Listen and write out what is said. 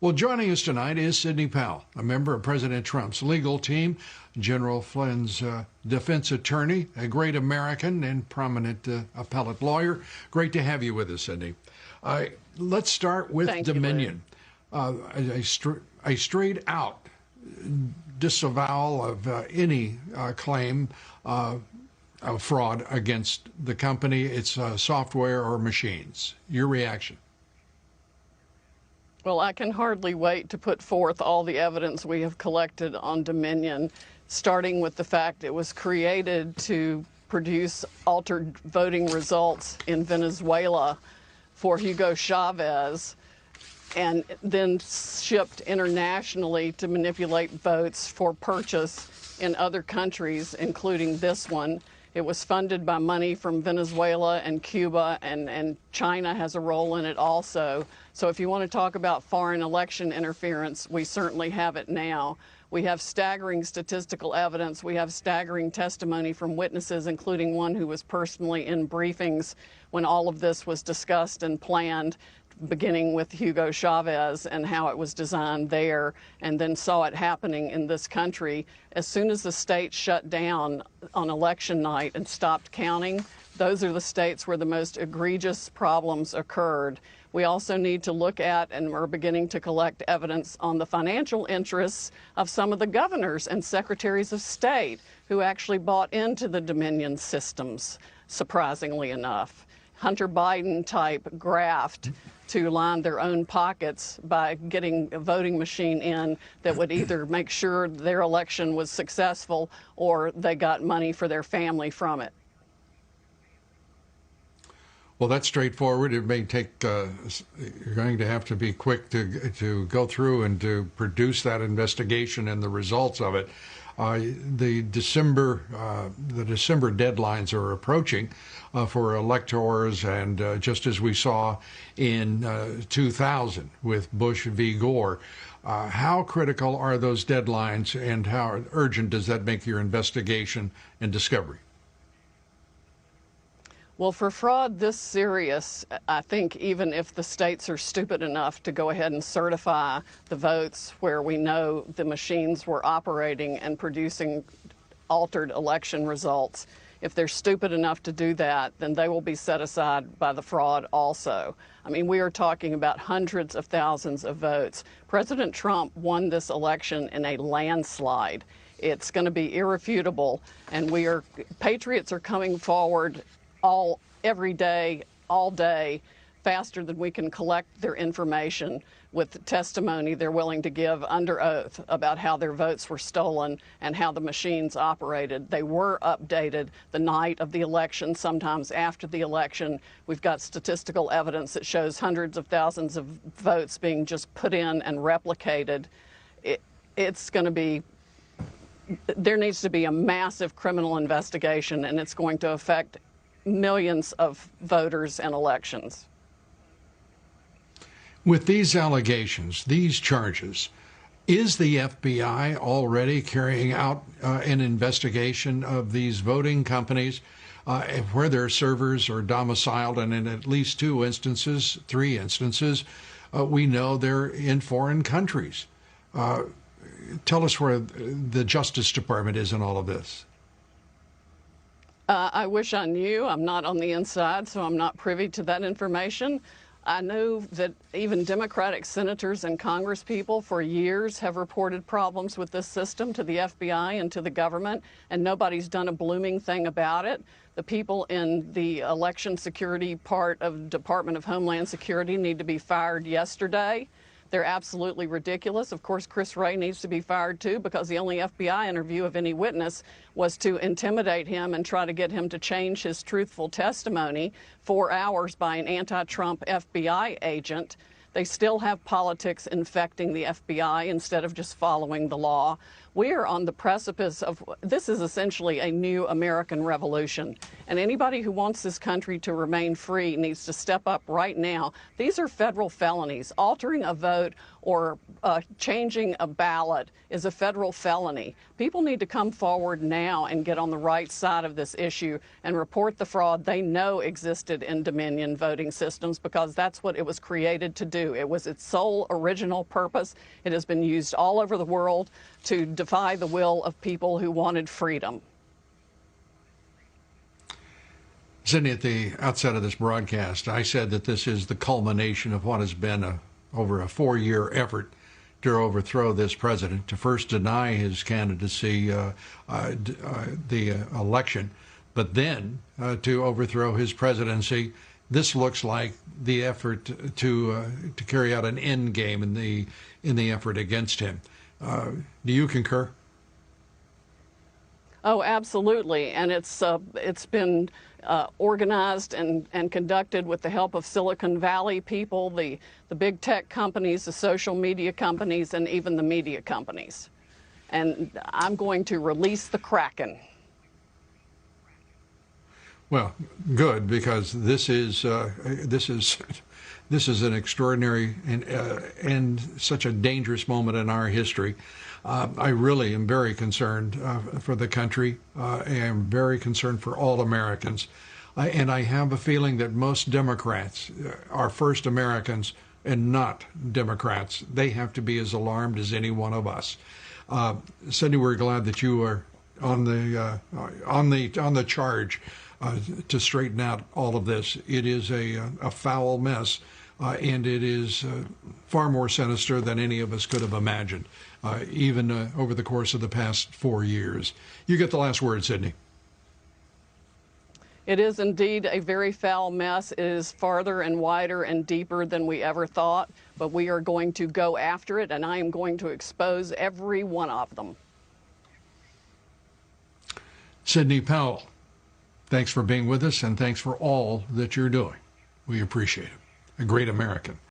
Well, joining us tonight is Sidney Powell, a member of President Trump's legal team, General Flynn's defense attorney, a great American and prominent appellate lawyer. Great to have you with us, Sidney. Let's start with Thank Dominion. A straight out disavowal of any claim of fraud against the company, its software or machines. Your reaction? Well, I can hardly wait to put forth all the evidence we have collected on Dominion, starting with the fact it was created to produce altered voting results in Venezuela for Hugo Chavez, and then shipped internationally to manipulate votes for purchase in other countries, including this one. It was funded by money from Venezuela and Cuba, and China has a role in it also. So if you want to talk about foreign election interference, we certainly have it now. We have staggering statistical evidence. We have staggering testimony from witnesses, including one who was personally in briefings when all of this was discussed and planned, beginning with Hugo Chavez and how it was designed there, and then saw it happening in this country. As soon as the states shut down on election night and stopped counting, those are the states where the most egregious problems occurred. We also need to look at, and we're beginning to collect evidence on the financial interests of some of the governors and secretaries of state who actually bought into the Dominion systems, surprisingly enough. Hunter Biden type graft to line their own pockets by getting a voting machine in that would either make sure their election was successful or they got money for their family from it. Well, that's straightforward. It may take, you're going to have to be quick to go through and to produce that investigation and the results of it. The December deadlines are approaching for electors, and just as we saw in 2000 with Bush v. Gore, how critical are those deadlines, and how urgent does that make your investigation and discovery? Well, for fraud this serious, I think even if the states are stupid enough to go ahead and certify the votes where we know the machines were operating and producing altered election results, if they're stupid enough to do that, then they will be set aside by the fraud also. I mean, we are talking about hundreds of thousands of votes. President Trump won this election in a landslide. It's going to be irrefutable, and patriots are coming forward every day, all day, faster than we can collect their information with testimony they're willing to give under oath about how their votes were stolen and how the machines operated. They were updated the night of the election, sometimes after the election. We've got statistical evidence that shows hundreds of thousands of votes being just put in and replicated. It's going to be, there needs to be a massive criminal investigation, and it's going to affect millions of voters and elections. With these allegations, these charges, is the FBI already carrying out an investigation of these voting companies where their servers are domiciled? And in at least three instances, we know they're in foreign countries. Tell us where the Justice Department is in all of this. I wish I knew. I'm not on the inside, so I'm not privy to that information. I know that even Democratic senators and congresspeople for years have reported problems with this system to the FBI and to the government, and nobody's done a blooming thing about it. The people in the election security part of the Department of Homeland Security need to be fired yesterday. They're absolutely ridiculous. Of course, Chris Wray needs to be fired too, because the only FBI interview of any witness was to intimidate him and try to get him to change his truthful testimony 4 hours by an anti-Trump FBI agent. They still have politics infecting the FBI instead of just following the law. We are on the precipice of, this is essentially a new American revolution. And anybody who wants this country to remain free needs to step up right now. These are federal felonies. Altering a vote or changing a ballot is a federal felony. People need to come forward now and get on the right side of this issue and report the fraud they know existed in Dominion voting systems, because that's what it was created to do. do. It was its sole original purpose. It has been used all over the world to defy the will of people who wanted freedom. Sidney, at the outset of this broadcast, I said that this is the culmination of what has been over a 4-year effort to overthrow this president, to first deny his candidacy, the election, but then to overthrow his presidency. This looks like the effort to carry out an end game in the effort against him. Do you concur? Oh, absolutely, and it's been organized and conducted with the help of Silicon Valley people, the big tech companies, the social media companies, and even the media companies. And I'm going to release the Kraken. Well, good, because this is an extraordinary and such a dangerous moment in our history. I really am very concerned for the country. I am very concerned for all Americans. And I have a feeling that most Democrats are first Americans and not Democrats. They have to be as alarmed as any one of us. Sidney, we're glad that you are on the charge to straighten out all of this. It is a foul mess, and it is far more sinister than any of us could have imagined, even over the course of the past 4 years. You get the last word, Sidney. It is indeed a very foul mess. It is farther and wider and deeper than we ever thought, but we are going to go after it, and I am going to expose every one of them. Sidney Powell, thanks for being with us, and thanks for all that you're doing. We appreciate it. A great American.